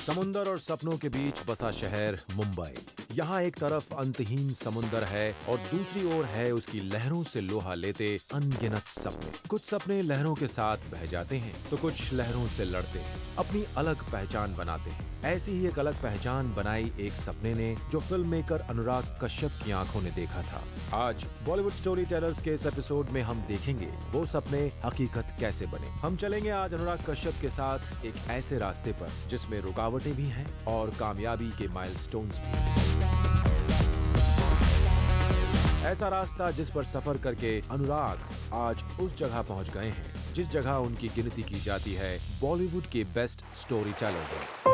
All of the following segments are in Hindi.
समुंदर और सपनों के बीच बसा शहर मुंबई। यहाँ एक तरफ अंतहीन समुंदर है और दूसरी ओर है उसकी लहरों से लोहा लेते अनगिनत सपने। कुछ सपने लहरों के साथ बह जाते हैं तो कुछ लहरों से लड़ते हैं, अपनी अलग पहचान बनाते हैं। ऐसी ही एक अलग पहचान बनाई एक सपने ने, जो फिल्म मेकर अनुराग कश्यप की आंखों ने देखा था। आज बॉलीवुड स्टोरी टेलर्स के इस एपिसोड में हम देखेंगे वो सपने हकीकत कैसे बने। हम चलेंगे आज अनुराग कश्यप के साथ एक ऐसे रास्ते पर जिसमें रुकावटें भी हैं और कामयाबी के माइलस्टोन्स भी। ऐसा रास्ता जिस पर सफर करके अनुराग आज उस जगह पहुंच गए हैं जिस जगह उनकी गिनती की जाती है बॉलीवुड के बेस्ट स्टोरी टेलर्स में।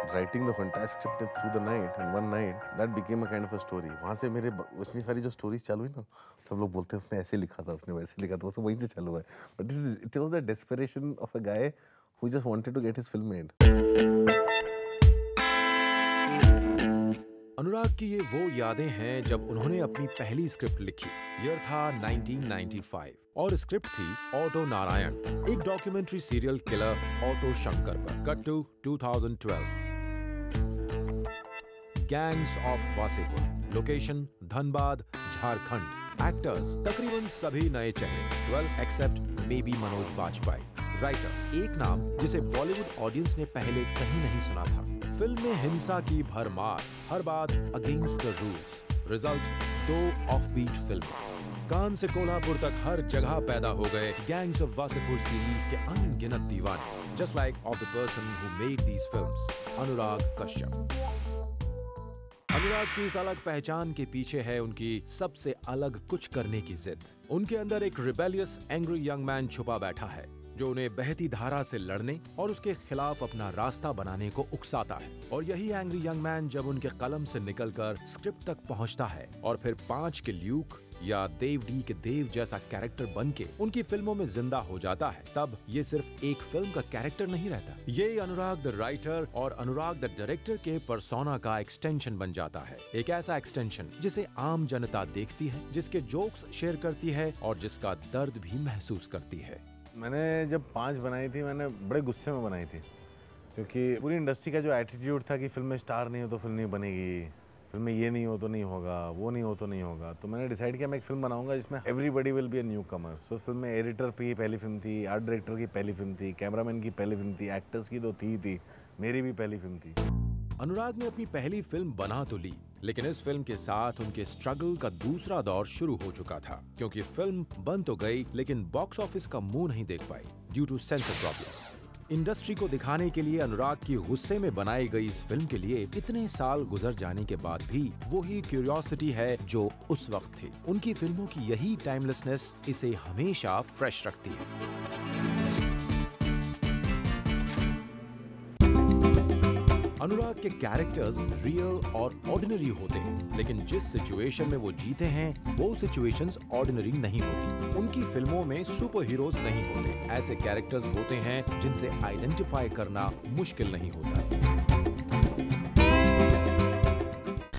Writing the entire script through the night and one night that became a kind of a story. वहाँ से मेरे इतनी सारी जो स्टोरीज चालू हुई ना, सब लोग बोलते हैं उसने ऐसे लिखा था, उसने वैसे लिखा था, वो सब वहीं से चालू है। But it was the desperation of a guy who just wanted to get his film made. अनुराग की ये वो यादें हैं जब उन्होंने अपनी पहली स्क्रिप्ट लिखी। ईयर था 1995 और स्क्रिप्ट थी ऑटो नारायण, एक documentary serial killer auto Shankar पर। Cut to 2012। Gangs of Wasseypur, location Dhanbad, Jharkhand. Actors तकरीबन सभी नए चेहरे, well except maybe Manoj Bajpayee. Writer एक नाम जिसे बॉलीवुड ऑडियंस ने पहले कहीं नहीं सुना था। फिल्म में हिंसा की भरमार, हर बात against the rules. Result 2 offbeat film. Cannes से कोल्हापुर तक हर जगह पैदा हो गए गैंग्स ऑफ वासेपुर सीरीज के अनगिनत दीवाने। Just like of the person who made these films, Anurag Kashyap. Anurag की इस अलग पहचान के पीछे है उनकी सबसे अलग कुछ करने की जिद। उनके अंदर एक रिबेलियस एंग्री यंग मैन छुपा बैठा है जो उन्हें बहती धारा से लड़ने और उसके खिलाफ अपना रास्ता बनाने को उकसाता है। और यही एंग्री यंग मैन जब उनके कलम से निकलकर स्क्रिप्ट तक पहुंचता है और फिर 5 के ल्यूक या देव डी के देव जैसा कैरेक्टर बन के उनकी फिल्मों में जिंदा हो जाता है, तब ये सिर्फ एक फिल्म का कैरेक्टर नहीं रहता, ये अनुराग द राइटर और अनुराग द डायरेक्टर के पर्सोना का एक्सटेंशन बन जाता है। एक ऐसा एक्सटेंशन जिसे आम जनता देखती है, जिसके जोक्स शेयर करती है और जिसका दर्द भी महसूस करती है। मैंने जब 5 बनाई थी, मैंने बड़े गुस्से में बनाई थी, क्योंकि पूरी इंडस्ट्री का जो एटीट्यूड था कि फिल्म में स्टार नहीं हो तो फिल्म नहीं बनेगी, फिल्म में ये नहीं हो तो नहीं होगा, वो नहीं हो तो नहीं होगा। तो मैंने डिसाइड किया मैं एक फिल्म बनाऊंगा जिसमें everybody will be a new Qamar. So film में एडिटर की पहली फिल्म थी, आर्ट डायरेक्टर की पहली फिल्म थी, कैमरामैन की पहली फिल्म थी, एक्टर्स की तो थी, मेरी भी पहली फिल्म थी। अनुराग ने अपनी पहली फिल्म बना तो ली, लेकिन इस फिल्म के साथ उनके स्ट्रगल का दूसरा दौर शुरू हो चुका था, क्योंकि फिल्म बन तो गई लेकिन बॉक्स ऑफिस का मुंह नहीं देख पाई due to censor problems. Industry को दिखाने के लिए अनुराग की गुस्से में बनाई गई इस फिल्म के लिए इतने साल गुजर जाने के बाद भी वही क्यूरियोसिटी है जो उस वक्त थी। उनकी फिल्मों की यही टाइमलेसनेस इसे हमेशा फ्रेश रखती है। अनुराग के कैरेक्टर्स रियल और ऑर्डिनरी होते हैं, लेकिन जिस सिचुएशन में वो जीते हैं वो सिचुएशंस ऑर्डिनरी नहीं होती। उनकी फिल्मों में सुपर हीरोज नहीं होते, ऐसे कैरेक्टर्स होते हैं जिनसे आइडेंटिफाई करना मुश्किल नहीं होता।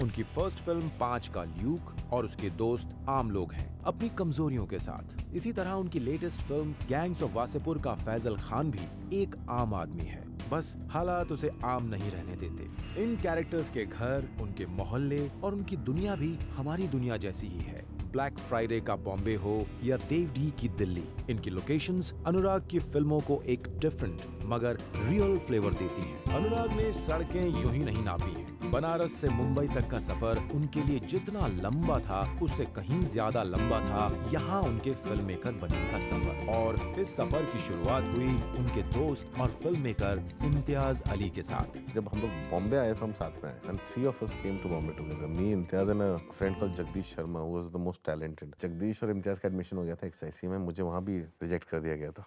उनकी फर्स्ट फिल्म 5 का ल्यूक और उसके दोस्त आम लोग हैं अपनी कमजोरियों के साथ। इसी तरह उनकी latest film gangs of Wasseypur का फैजल खान भी एक आम आदमी है, बस हालात उसे आम नहीं रहने देते। इन कैरेक्टर्स के घर, उनके मोहल्ले और उनकी दुनिया भी हमारी दुनिया जैसी ही है। ब्लैक फ्राइडे का बॉम्बे हो या देव डी की दिल्ली, इनकी लोकेशंस अनुराग की फिल्मों को एक डिफरेंट मगर रियल फ्लेवर देती हैं। अनुराग ने सड़कें यूं ही नहीं नापी हैं। बनारस से मुंबई तक का सफर उनके लिए जितना लंबा था उससे कहीं ज्यादा लंबा था यहाँ उनके फिल्म मेकर बनने का सफर। और इस सफर की शुरुआत हुई उनके दोस्त और फिल्म मेकर इम्तियाज अली के साथ। जब हम लोग बॉम्बे आए तो हम साथ में आए, and 3 of us came to Bombay together. Me, Imtiaz and a friend called Jagdish Sharma, who was the most talented. Jagdish और इम्तियाज का एडमिशन हो गया था एक्सआईसी में, मुझे वहाँ भी रिजेक्ट कर दिया गया था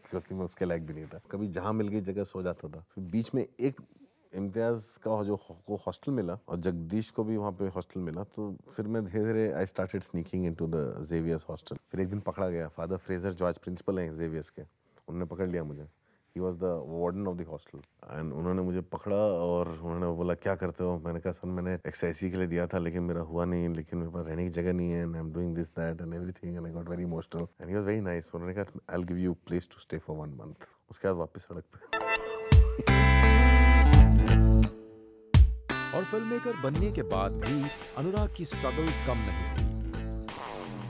क्योंकि मैं उसके लायक भी नहीं था। कभी जहाँ मिल गई जगह सो जाता था। फिर बीच में एक इम्तियाज का जो हॉस्टल मिला और जगदीश को भी वहाँ पे हॉस्टल मिला, तो फिर मैं धीरे धीरे I started sneaking into the Xavier's hostel. फिर एक दिन पकड़ा गया, फादर फ्रेजर जो आज प्रिंसिपल हैं जेवियर्स के, उन्होंने पकड़ लिया मुझे he was the warden of the hostel and उन्होंने मुझे पकड़ा और उन्होंने बोला क्या करते हो? मैंने कहा सर मैंने एक्सरसाइज के लिए दिया था लेकिन मेरा हुआ नहीं, लेकिन मेरे पास रहने की जगह नहीं है and I am doing this that and everything and I got very emotional and he was very nice. उन्होंने कहा I will give you place to stay for 1 month। उसके बाद वापस सड़क पे। और फिल्म मेकर बनने के बाद भी अनुराग की स्ट्रगल कम नहीं हुई।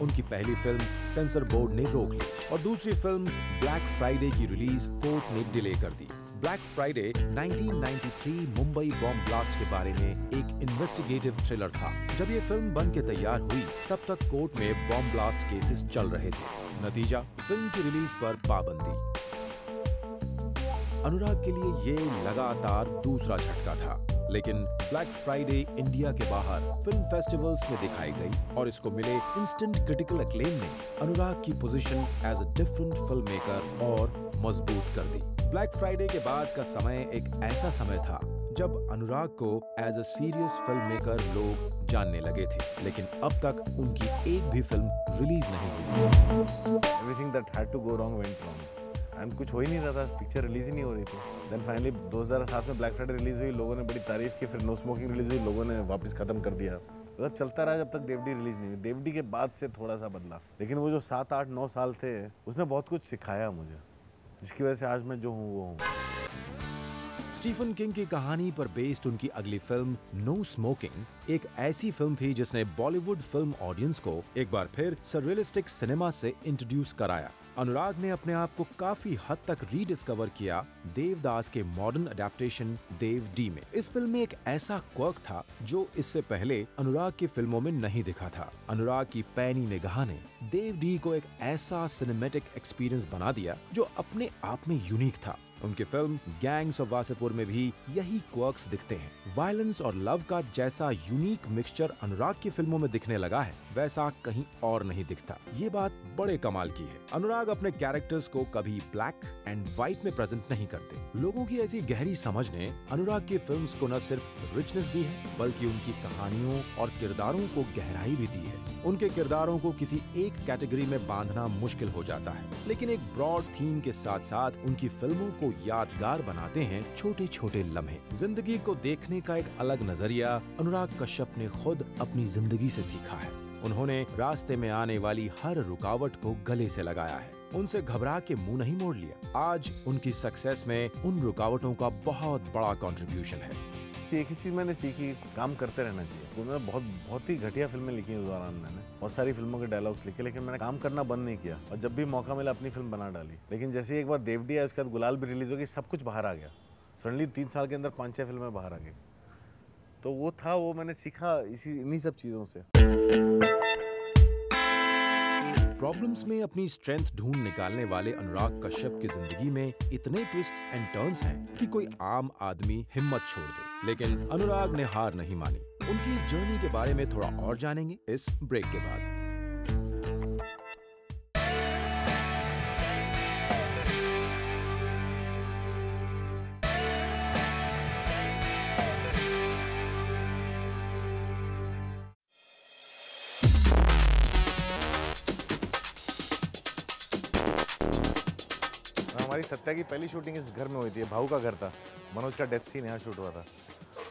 उनकी पहली फिल्म सेंसर बोर्ड ने रोक ली और दूसरी फिल्म ब्लैक फ्राइडे की रिलीज कोर्ट ने डिले कर दी। Black Friday 1993 Mumbai bomb blast के बारे में एक इन्वेस्टिगेटिव थ्रिलर था। जब ये फिल्म बन के तैयार हुई तब तक कोर्ट में बॉम्ब ब्लास्ट केसेस चल रहे थे। नतीजा, फिल्म की रिलीज पर पाबंदी। अनुराग के लिए ये लगातार दूसरा झटका था, लेकिन ब्लैक फ्राइडे इंडिया के बाहर फिल्म फेस्टिवल्स में दिखाई गई और इसको मिले इंस्टेंट क्रिटिकल एक्लेम ने अनुराग की position as a different film maker और मजबूत कर दी। ब्लैक फ्राइडे के बाद का समय एक ऐसा समय था जब अनुराग को as a serious film maker लोग जानने लगे थे, लेकिन अब तक उनकी एक भी फिल्म रिलीज नहीं हुई। Everything that had to go wrong went wrong. And कुछ हो ही नहीं रहा था, पिक्चर रिलीज ही नहीं हो रही थी। देन फाइनली 2007 में ब्लैक फ्राइडे रिलीज हुई, लोगों ने बड़ी तारीफ की, फिर नो स्मोकिंग रिलीज हुई, लोगों ने वापस खत्म कर दिया। मतलब चलता रहा जब तक देवडी रिलीज नहीं हुई। देवडी के बाद से थोड़ा सा बदला, लेकिन वो जो 7, 8, 9 साल थे उसने बहुत कुछ सिखाया मुझे, जिसकी वजह से आज मैं जो हूँ वो हूँ। स्टीफन किंग की कहानी पर बेस्ड उनकी अगली फिल्म नो स्मोकिंग एक ऐसी फिल्म थी जिसने बॉलीवुड फिल्म ऑडियंस को एक बार फिर सररियलिस्टिक सिनेमा से इंट्रोड्यूस कराया। अनुराग ने अपने आप को काफी हद तक रीडिस्कवर किया देवदास के मॉडर्न अडेप्टेशन देव डी में। इस फिल्म में एक ऐसा क्वर्क था जो इससे पहले अनुराग की फिल्मों में नहीं दिखा था। अनुराग की पैनी निगाह ने देव डी को एक ऐसा सिनेमैटिक एक्सपीरियंस बना दिया जो अपने आप में यूनिक था। उनकी फिल्म गैंग्स ऑफ वासेपुर में भी यही क्वर्क्स दिखते हैं। वायलेंस और लव का जैसा यूनिक मिक्सचर अनुराग की फिल्मों में दिखने लगा है, वैसा कहीं और नहीं दिखता। ये बात बड़े कमाल की है। अनुराग अपने कैरेक्टर्स को कभी ब्लैक एंड व्हाइट में प्रेजेंट नहीं करते। लोगों की ऐसी गहरी समझ ने अनुराग की फिल्म्स को न सिर्फ रिचनेस दी है, बल्कि उनकी कहानियों और किरदारों को गहराई भी दी है। उनके किरदारों को किसी एक कैटेगरी में बांधना मुश्किल हो जाता है, लेकिन एक ब्रॉड थीम के साथ साथ उनकी फिल्मों को यादगार बनाते हैं छोटे छोटे लम्हे। जिंदगी को देखने का एक अलग नजरिया अनुराग कश्यप ने खुद अपनी जिंदगी से सीखा है। उन्होंने रास्ते में आने वाली हर रुकावट को गले से लगाया है, उनसे घबरा के मुंह नहीं मोड़ लिया। आज उनकी सक्सेस में उन रुकावटों का बहुत बड़ा कंट्रीब्यूशन है। एक ही चीज़ मैंने सीखी, काम करते रहना चाहिए। उन्होंने बहुत ही घटिया फिल्में लिखी उस दौरान, मैंने बहुत सारी फिल्मों के डायलॉग्स लिखे, लेकिन मैंने काम करना बंद नहीं किया और जब भी मौका मिला अपनी फिल्म बना डाली। लेकिन जैसे ही एक बार देवडी आया, उसके बाद गुलाल भी रिलीज हो गई, सब कुछ बाहर आ गया। सडनली 3 साल के अंदर 5-6 फिल्में बाहर आ गई। तो वो था, वो मैंने सीखा इन्हीं सब चीज़ों से। प्रॉब्लम्स में अपनी स्ट्रेंथ ढूंढ निकालने वाले अनुराग कश्यप की जिंदगी में इतने ट्विस्ट्स एंड टर्न्स हैं कि कोई आम आदमी हिम्मत छोड़ दे, लेकिन अनुराग ने हार नहीं मानी। उनकी इस जर्नी के बारे में थोड़ा और जानेंगे इस ब्रेक के बाद। हमारी सत्या की पहली शूटिंग इस घर में हुई थी। भाऊ का घर था, मनोज का डेथ सीन यहाँ शूट हुआ था,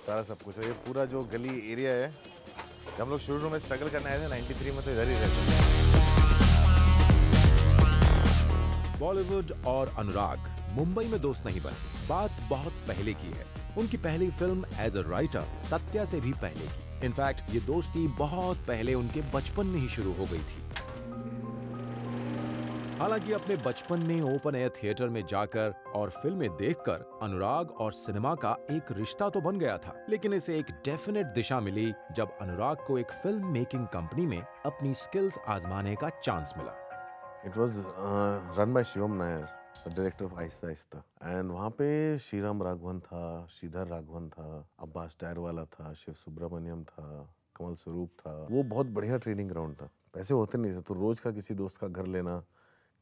सारा सब कुछ। ये पूरा जो गली एरिया है, जब हम लोग शुरू में स्ट्रगल करने आए थे 93 में, तो इधर ही रहते थे। बॉलीवुड और अनुराग मुंबई में दोस्त नहीं बने, बात बहुत पहले की है। उनकी पहली film as a writer Satya से भी पहले की। इनफैक्ट ये दोस्ती बहुत पहले उनके बचपन में ही शुरू हो गई थी। हालांकि अपने बचपन में ओपन एयर थिएटर में जाकर और फिल्में देखकर अनुराग और सिनेमा का एक रिश्ता तो बन गया था, लेकिन इसे एक डेफिनेट दिशा मिली जब अनुराग को एक फिल्म मेकिंग कंपनी में अपनी स्किल्स आजमाने का चांस मिला। It was run by Shivam Nair, director of Aahista Aahista, and वहाँ पे श्रीराम राघवन था, श्रीधर राघवन था, अब्बास टायरवाला था, शिव सुब्रमण्यम था, कमल स्वरूप था। वो बहुत बढ़िया ट्रेनिंग ग्राउंड था। पैसे होते नहीं थे, तो रोज का किसी दोस्त का घर लेना,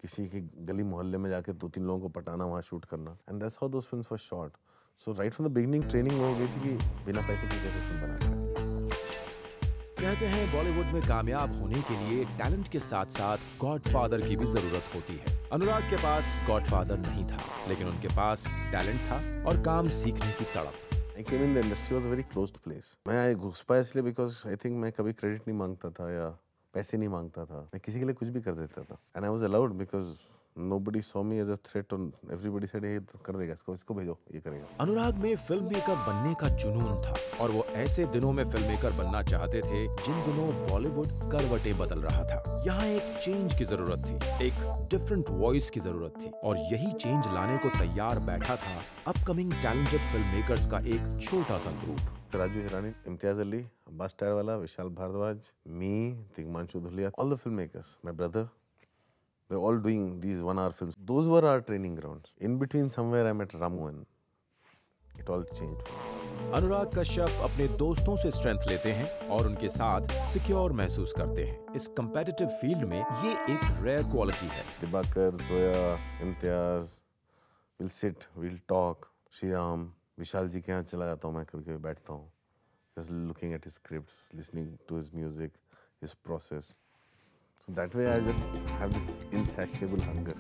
किसी के गली मोहल्ले में जाके 2-3 लोगों को पटाना, वहाँ शूट करना, and that's how those films were shot. So right from the beginning training हो गई थी कि बिना पैसे की कैसे फिल्म बनाते हैं। कहते हैं बॉलीवुड में कामयाब होने के लिए टैलेंट के साथ साथ गॉडफादर की भी जरूरत होती है। अनुराग के पास गॉडफादर नहीं था, लेकिन उनके पास टैलेंट था और काम सीखने की तड़प। I came in the industry was a very closed place. मैं घुस पाया इसलिए because I think मैं कभी क्रेडिट नहीं मांगता था या पैसे नहीं मांगता था। मैं किसी के लिए कुछ भी कर देता था। And I was allowed because nobody saw me as a threat and everybody said ये कर देगा, इसको भेजो, ये करेगा। अनुराग में फिल्म मेकर बनने का जुनून था और वो ऐसे दिनों में फिल्म मेकर बनना चाहते थे जिन दिनों बॉलीवुड करवटें बदल रहा था। यहाँ एक चेंज की जरूरत थी, एक डिफरेंट वॉइस की जरूरत थी और यही चेंज लाने को तैयार बैठा था अपकमिंग टैलेंटेड फिल्म मेकर्स का एक छोटा सा group. Raju Hirani, Imtiaz Ali, Abbas Tyrewala, Vishal Bhardwaj, me, Tigmanshu Dhulia, all the filmmakers, my brother. They're all doing these 1-hour films. Those were our training grounds. In between somewhere I met Ramu and it all changed. Anurag Kashyap अपने दोस्तों से स्ट्रेंथ लेते हैं और उनके साथ सिक्योर महसूस करते हैं। इस कम्पेटिटिव फील्ड में ये एक रेयर क्वालिटी है। Dibakar, Zoya, Imtiaz, we'll sit, we'll talk. Shriram, विशाल जी के यहाँ चला जाता हूँ मैं, कभी-कभी बैठता हूँ, just looking at his scripts, listening to his music, his process. So that way I just have this insatiable hunger.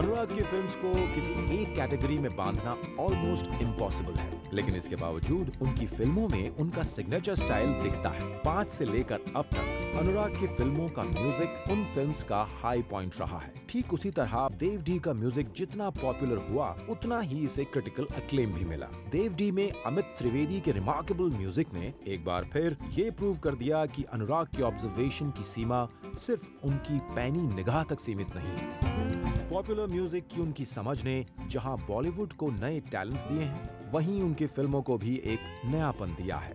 अनुराग की फिल्म्स को किसी एक कैटेगरी में बांधना ऑलमोस्ट इम्पॉसिबल है, लेकिन इसके बावजूद उनकी फिल्मों में उनका सिग्नेचर स्टाइल दिखता है। 5 से लेकर अब तक अनुराग की फिल्मों का म्यूजिक उन फिल्म्स का हाई पॉइंट रहा है। ठीक उसी तरह देव डी का म्यूजिक जितना पॉपुलर हुआ उतना ही इसे क्रिटिकल अक्लेम भी मिला। देव डी में अमित त्रिवेदी के रिमार्केबल म्यूजिक ने एक बार फिर ये प्रूव कर दिया कि अनुराग की ऑब्जर्वेशन की सीमा सिर्फ उनकी पैनी निगाह तक सीमित नहीं है। पॉपुलर म्यूजिक की उनकी समझ ने जहां बॉलीवुड को नए टैलेंट्स दिए हैं, वहीं उनकी फिल्मों को भी एक नयापन दिया है।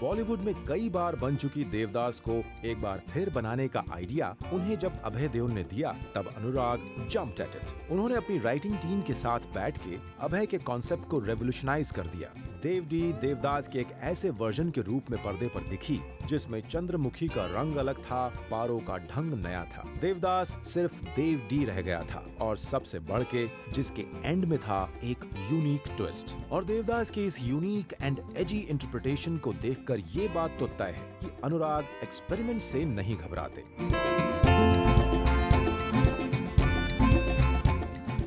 बॉलीवुड में कई बार बन चुकी देवदास को एक बार फिर बनाने का आइडिया उन्हें जब अभय देओल ने दिया, तब अनुराग जंप्ड एट इट। उन्होंने अपनी राइटिंग टीम के साथ बैठ के अभय के कॉन्सेप्ट को रेवोल्यूशनाइज कर दिया। देव डी देवदास के एक ऐसे वर्जन के रूप में पर्दे पर दिखी जिसमें चंद्रमुखी का रंग अलग था, पारो का ढंग नया था। देवदास सिर्फ देव डी रह गया था और सबसे बढ़ के जिसके एंड में था एक यूनिक ट्विस्ट। और देवदास के इस यूनिक एंड एजी इंटरप्रिटेशन को देखकर ये बात तो तय है कि अनुराग एक्सपेरिमेंट से नहीं घबराते।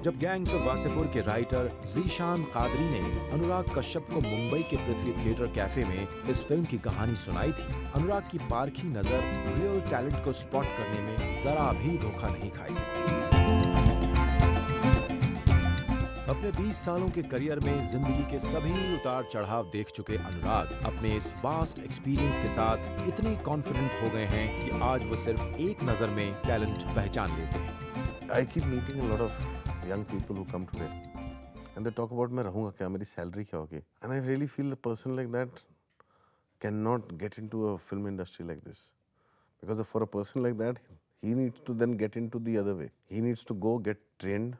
जब गैंग्स ऑफ वासेपुर के राइटर ज़ीशान कादरी ने अनुराग कश्यप को मुंबई के पृथ्वी थिएटर कैफे में इस फिल्म की कहानी सुनाई थी, अनुराग की पारखी नजर रियल टैलेंट को स्पॉट करने में जरा भी धोखा नहीं खाई। अपने 20 सालों के करियर में जिंदगी के सभी उतार चढ़ाव देख चुके अनुराग अपने इस वास्ट एक्सपीरियंस के साथ इतने कॉन्फिडेंट हो गए हैं कि आज वो सिर्फ एक नजर में टैलेंट पहचान लेते हैं। I keep meeting a lot of young people who come today and they talk about मैं रहूँगा क्या, मेरी सैलरी क्या होगी, and I really feel a person like that cannot get into a film industry like this because for a person like that he needs to then get into the other way. He needs to go get trained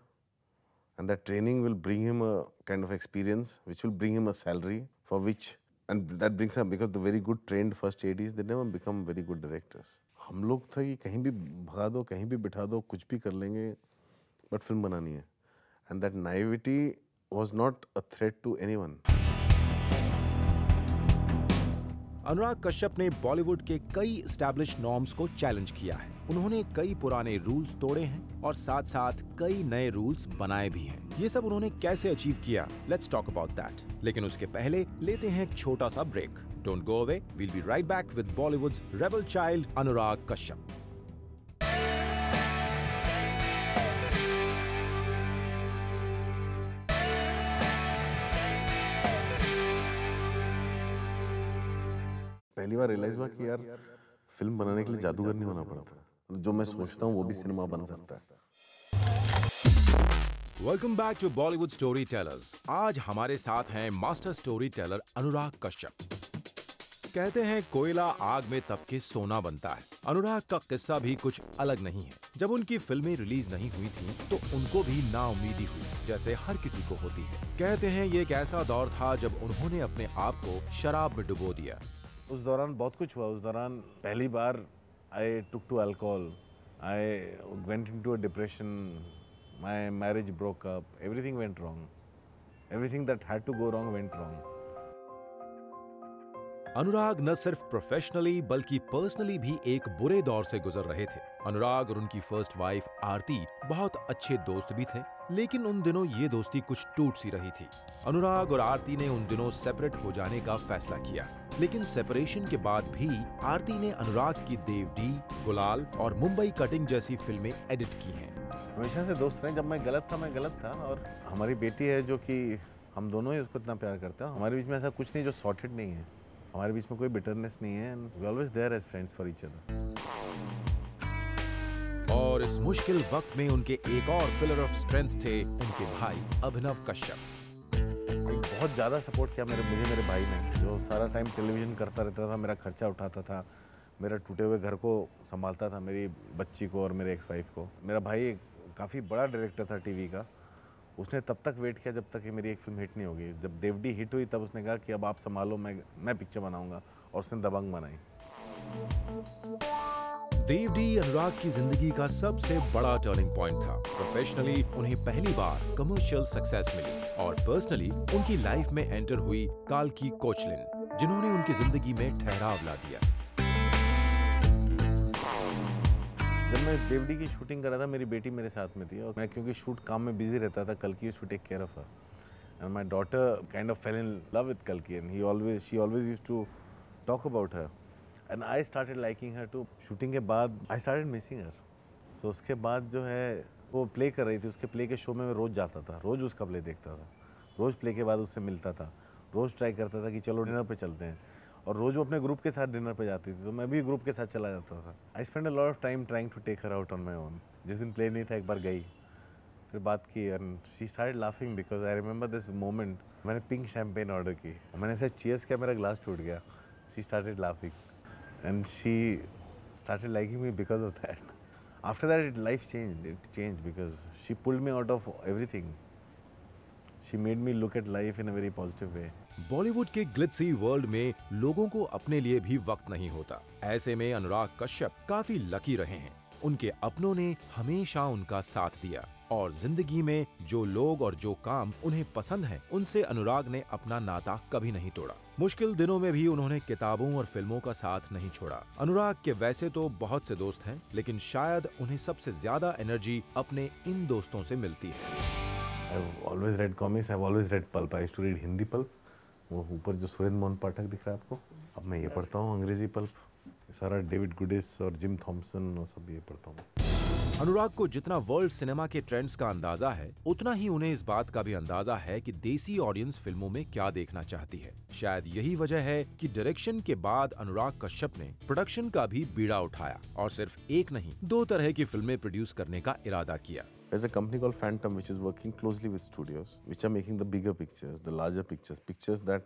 and that training will bring him a kind of experience which will bring him a salary for which and that brings him because the very good trained first ADs they never become very good directors. हम लोग था कि कहीं भी भगा दो, कहीं भी बिठा दो, कुछ भी कर लेंगे, बट फिल्म बनानी है। And that naivety was not a threat to anyone. Anurag Kashyap ने बॉलीवुड के कई एस्टैब्लिश नॉर्म्स को चैलेंज किया है। उन्होंने कई पुराने रूल्स तोड़े हैं और साथ साथ कई नए रूल्स बनाए भी हैं। ये सब उन्होंने कैसे अचीव किया, लेट्स टॉक अबाउट दैट। लेकिन उसके पहले लेते हैं एक छोटा सा break. Don't go away, we'll be right back with Bollywood's rebel child Anurag Kashyap. पहली बार रियलाइज हुआ कि यार फिल्म बनाने के लिए जादूगर नहीं होना पड़ा था, जो मैं सोचता हूँ वो भी सिनेमा बन सकता है। Welcome back to Bollywood story tellers. आज हमारे साथ हैं master story teller Anurag Kashyap. कहते हैं कोयला आग में तप के सोना बनता है। अनुराग का किस्सा भी कुछ अलग नहीं है। जब उनकी फिल्में रिलीज नहीं हुई थी तो उनको भी नाउमीदी हुई, जैसे हर किसी को होती है। कहते हैं ये एक ऐसा दौर था जब उन्होंने अपने आप को शराब में डुबो दिया। उस दौरान बहुत कुछ हुआ। उस दौरान पहली बार I took to alcohol, I went into a depression, my marriage broke up, everything went wrong, everything that had to go wrong went wrong. Anurag न सिर्फ प्रोफेशनली बल्कि पर्सनली भी एक बुरे दौर से गुजर रहे थे। अनुराग और उनकी फर्स्ट वाइफ आरती बहुत अच्छे दोस्त भी थे, लेकिन उन दिनों ये दोस्ती कुछ टूट सी रही थी। अनुराग और आरती ने उन दिनों सेपरेट हो जाने का फैसला किया, लेकिन सेपरेशन के बाद भी आरती ने अनुराग की देवडी, गुलाल और मुंबई कटिंग जैसी फिल्में एडिट की हैं। हमेशा से दोस्त रहे। जब मैं गलत था और हमारी बेटी है जो कि हम दोनों ही उसको इतना प्यार करते हैं। हमारे बीच में ऐसा कुछ नहीं जो सॉर्टेड नहीं है, हमारे बीच में कोई बिटरनेस नहीं है। We always there as friends for each other. और इस मुश्किल वक्त में उनके एक और पिलर ऑफ स्ट्रेंथ थे उनके भाई अभिनव कश्यप। बहुत ज़्यादा सपोर्ट किया मुझे मेरे भाई ने, जो सारा टाइम टेलीविजन करता रहता था, मेरा खर्चा उठाता था, मेरा टूटे हुए घर को संभालता था, मेरी बच्ची को और मेरे एक्स वाइफ को। मेरा भाई काफ़ी बड़ा डायरेक्टर था टीवी का। उसने तब तक वेट किया जब तक कि मेरी एक फिल्म हिट नहीं होगी। जब देवडी हिट हुई तब उसने कहा कि अब आप संभालो, मैं पिक्चर बनाऊंगा, और उसने दबंग बनाई। देवडी अनुराग की जिंदगी का सबसे बड़ा टर्निंग पॉइंट था। प्रोफेशनली उन्हें पहली बार कमर्शियल सक्सेस मिली और पर्सनली उनकी लाइफ में एंटर हुई काल्की कोचलिन, जिन्होंने उनकी जिंदगी में ठहराव ला दिया। जब मैं देवडी की शूटिंग कर रहा था, मेरी बेटी मेरे साथ में थी और मैं क्योंकि शूट काम में बिजी रहता था, कल्की to take care of her, and my daughter kind of fail in love with कल्की, and she always used to talk about her, and I started liking her to. Shooting के बाद आई स्टार्टेड मिसिंग हर। सो उसके बाद जो है वो प्ले कर रही थी, उसके प्ले के शो में मैं रोज़ जाता था, रोज़ उसका प्ले देखता था, रोज़ प्ले के बाद उससे मिलता था, रोज़ ट्राई करता था कि चलो डिनर पे चलते हैं, और रोज़ वो अपने ग्रुप के साथ डिनर पे जाती थी, तो मैं भी ग्रुप के साथ चला जाता था। I spend a lot of time trying to take her out on my own. जिस दिन प्ले नहीं था एक बार गई, फिर बात की, and she started laughing because I remember this moment. मैंने पिंक शैम्पेन ऑर्डर की, मैंने ऐसे चीयर्स किया, मेरा ग्लास टूट गया। She started laughing and she started liking me because of that. After that life changed because she pulled me out of everything. She made me look at life in a very positive way. Bollywood के ग्लिटसी वर्ल्ड में लोगों को अपने लिए भी वक्त नहीं होता। ऐसे में अनुराग कश्यप काफी लकी रहे हैं। उनके अपनों ने हमेशा उनका साथ दिया और जिंदगी में जो लोग और जो काम उन्हें पसंद है, उनसे अनुराग ने अपना नाता कभी नहीं तोड़ा। मुश्किल दिनों में भी उन्होंने किताबों और फिल्मों का साथ नहीं छोड़ा। अनुराग के वैसे तो बहुत से दोस्त हैं, लेकिन शायद उन्हें सबसे ज्यादा एनर्जी अपने इन दोस्तों से मिलती है। I've always read comics. I've always read pulp. I used to read Hindi pulp. वो ऊपर जो सुरेंद्र मोहन पाठक दिख रहा है आपको, अब मैं ये पढ़ता हूँ अंग्रेजी पल्प। सारा डेविड गुडिस और जिम थॉम्सन और सब ये पढ़ता हूँ। अनुराग को जितना वर्ल्ड सिनेमा के ट्रेंड्स का अंदाजा है, उतना ही उन्हें इस बात का भी अंदाजा है कि देसी ऑडियंस फिल्मों में क्या देखना चाहती है। शायद यही वजह है कि डायरेक्शन के बाद अनुराग कश्यप ने प्रोडक्शन का भी बीड़ा उठाया और सिर्फ एक नहीं, 2 तरह की फिल्में प्रोड्यूस करने का इरादा किया। There's a company called Phantom which is working closely with studios, which are making the bigger pictures, the larger pictures, pictures that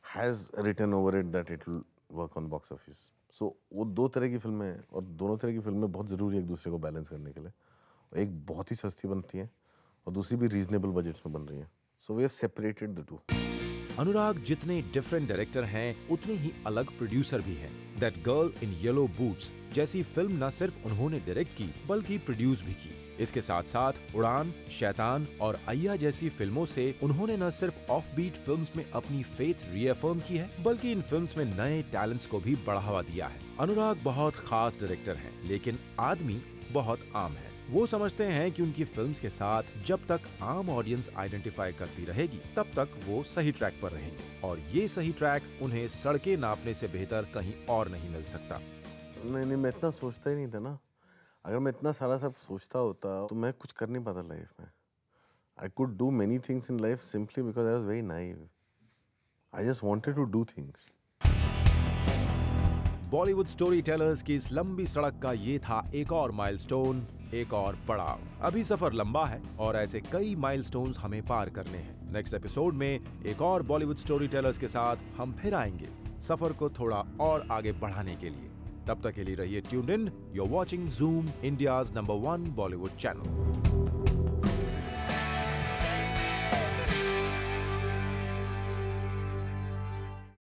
has written over it that it will work on box office. So वो 2 तरह की फिल्में हैं और दोनों तरह की फिल्में बहुत ज़रूरी है एक दूसरे को बैलेंस करने के लिए। एक बहुत ही सस्ती बनती है और दूसरी भी रीजनेबल बजट्स में बन रही है। So we have separated the two. अनुराग जितने डिफरेंट डायरेक्टर हैं, उतने ही अलग प्रोड्यूसर भी हैं। That girl in yellow boots जैसी फिल्म न सिर्फ उन्होंने डायरेक्ट की, बल्कि प्रोड्यूस भी की। इसके साथ साथ उड़ान, शैतान और अय्या जैसी फिल्मों से उन्होंने न सिर्फ ऑफ बीट फिल्म्स में अपनी फेथ रीअफर्म की है, बल्कि इन फिल्म्स में नए टैलेंट्स को भी बढ़ावा दिया है। अनुराग बहुत खास डायरेक्टर हैं, लेकिन आदमी बहुत आम है। वो समझते हैं कि उनकी फिल्म्स के साथ जब तक आम ऑडियंस आइडेंटिफाई करती रहेगी, तब तक वो सही ट्रैक पर रहेंगे, और ये सही ट्रैक उन्हें सड़कें नापने से बेहतर कहीं और नहीं मिल सकता। नहीं, मैं इतना सोचता ही नहीं था ना। अगर मैं इतना सारा सब सोचता होता तो मैं कुछ कर नहीं पाता लाइफ में। I could do many things in life simply because I was very naive. I just wanted to do things. Bollywood story tellers की इस लंबी सड़क का ये था एक और माइलस्टोन, एक और पड़ाव। अभी सफर लंबा है और ऐसे कई माइलस्टोन्स हमें पार करने हैं। नेक्स्ट एपिसोड में एक और बॉलीवुड स्टोरी टेलर्स के साथ हम फिर आएंगे, सफर को थोड़ा और आगे बढ़ाने के लिए। तब तक के लिए रहिए tuned in. You are watching Zoom, India's number 1 Bollywood channel.